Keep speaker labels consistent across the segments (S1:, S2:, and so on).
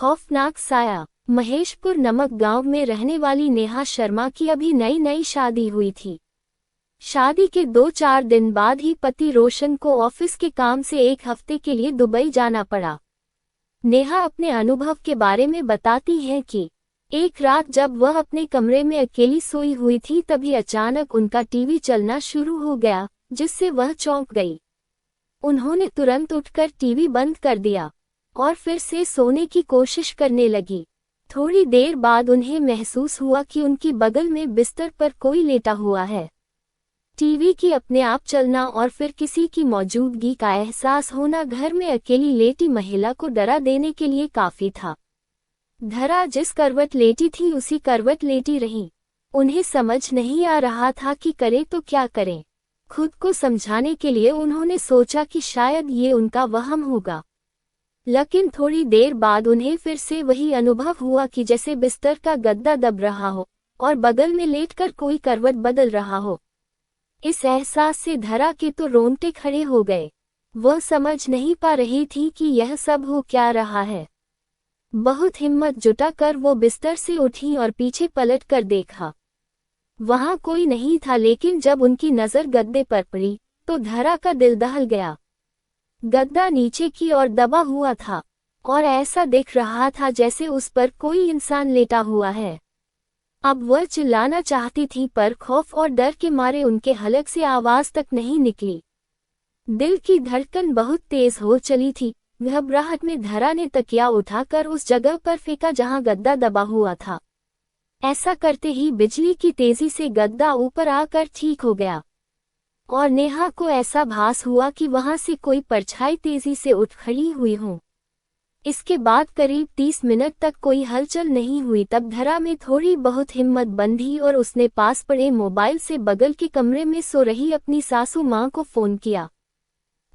S1: खौफनाक साया। महेशपुर नमक गांव में रहने वाली नेहा शर्मा की अभी नई नई शादी हुई थी। शादी के 2-4 दिन बाद ही पति रोशन को ऑफिस के काम से 1 हफ्ते के लिए दुबई जाना पड़ा। नेहा अपने अनुभव के बारे में बताती हैं कि एक रात जब वह अपने कमरे में अकेली सोई हुई थी तभी अचानक उनका टीवी चलना शुरू हो गया, जिससे वह चौंक गई। उन्होंने तुरंत उठकर टीवी बंद कर दिया और फिर से सोने की कोशिश करने लगी। थोड़ी देर बाद उन्हें महसूस हुआ कि उनकी बगल में बिस्तर पर कोई लेटा हुआ है। टीवी की अपने आप चलना और फिर किसी की मौजूदगी का एहसास होना घर में अकेली लेटी महिला को डरा देने के लिए काफी था। धरा जिस करवट लेटी थी उसी करवट लेटी रही। उन्हें समझ नहीं आ रहा था कि करे तो क्या करें। खुद को समझाने के लिए उन्होंने सोचा कि शायद ये उनका वहम होगा, लेकिन थोड़ी देर बाद उन्हें फिर से वही अनुभव हुआ कि जैसे बिस्तर का गद्दा दब रहा हो और बगल में लेटकर कोई करवट बदल रहा हो। इस एहसास से धरा के तो रोंगटे खड़े हो गए। वह समझ नहीं पा रही थी कि यह सब हो क्या रहा है। बहुत हिम्मत जुटाकर वो बिस्तर से उठी और पीछे पलट कर देखा। वहां कोई नहीं था, लेकिन जब उनकी नजर गद्दे पर पड़ी तो धरा का दिल दहल गया। गद्दा नीचे की ओर दबा हुआ था और ऐसा दिख रहा था जैसे उस पर कोई इंसान लेटा हुआ है। अब वह चिल्लाना चाहती थी पर खौफ और डर के मारे उनके हलक से आवाज तक नहीं निकली। दिल की धड़कन बहुत तेज हो चली थी। घबराहट में धरा ने तकिया उठाकर उस जगह पर फेंका जहां गद्दा दबा हुआ था। ऐसा करते ही बिजली की तेजी से गद्दा ऊपर आकर ठीक हो गया और नेहा को ऐसा भास हुआ कि वहां से कोई परछाई तेजी से उठ खड़ी हुई हो। इसके बाद करीब 30 मिनट तक कोई हलचल नहीं हुई। तब धरा में थोड़ी बहुत हिम्मत बंधी और उसने पास पड़े मोबाइल से बगल के कमरे में सो रही अपनी सासू मां को फोन किया।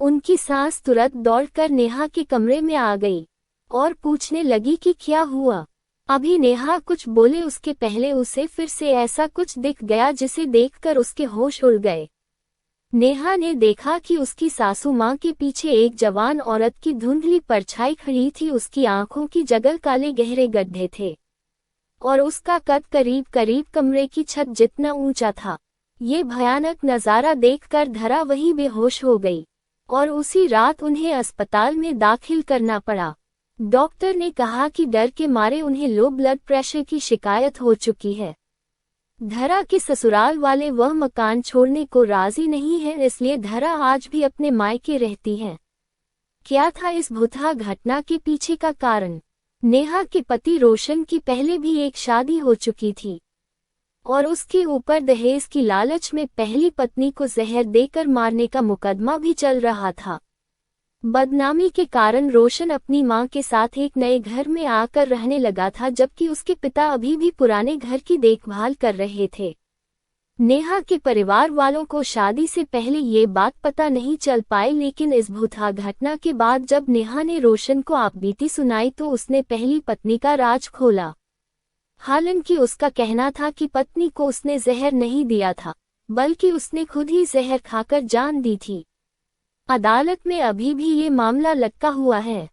S1: उनकी सास तुरंत दौड़कर नेहा के कमरे में आ गई और पूछने लगी कि क्या हुआ। अभी नेहा कुछ बोले उसके पहले उसे फिर से ऐसा कुछ दिख गया जिसे देखकर उसके होश उड़ गए। नेहा ने देखा कि उसकी सासू मां के पीछे एक जवान औरत की धुंधली परछाई खड़ी थी। उसकी आंखों की जगह काले गहरे गड्ढे थे और उसका कद करीब करीब कमरे की छत जितना ऊंचा था। ये भयानक नजारा देखकर धरा वहीं बेहोश हो गई और उसी रात उन्हें अस्पताल में दाखिल करना पड़ा। डॉक्टर ने कहा कि डर के मारे उन्हें लो ब्लड प्रेशर की शिकायत हो चुकी है। धरा के ससुराल वाले वह मकान छोड़ने को राजी नहीं है, इसलिए धरा आज भी अपने मायके रहती है। क्या था इस भुतहा घटना के पीछे का कारण? नेहा के पति रोशन की पहले भी एक शादी हो चुकी थी और उसके ऊपर दहेज की लालच में पहली पत्नी को जहर देकर मारने का मुकदमा भी चल रहा था। बदनामी के कारण रोशन अपनी मां के साथ एक नए घर में आकर रहने लगा था, जबकि उसके पिता अभी भी पुराने घर की देखभाल कर रहे थे। नेहा के परिवार वालों को शादी से पहले ये बात पता नहीं चल पाई, लेकिन इस भुतहा घटना के बाद जब नेहा ने रोशन को आपबीती सुनाई तो उसने पहली पत्नी का राज खोला। हालांकि उसका कहना था कि पत्नी को उसने जहर नहीं दिया था, बल्कि उसने खुद ही जहर खाकर जान दी थी। अदालत में अभी भी ये मामला लटका हुआ है।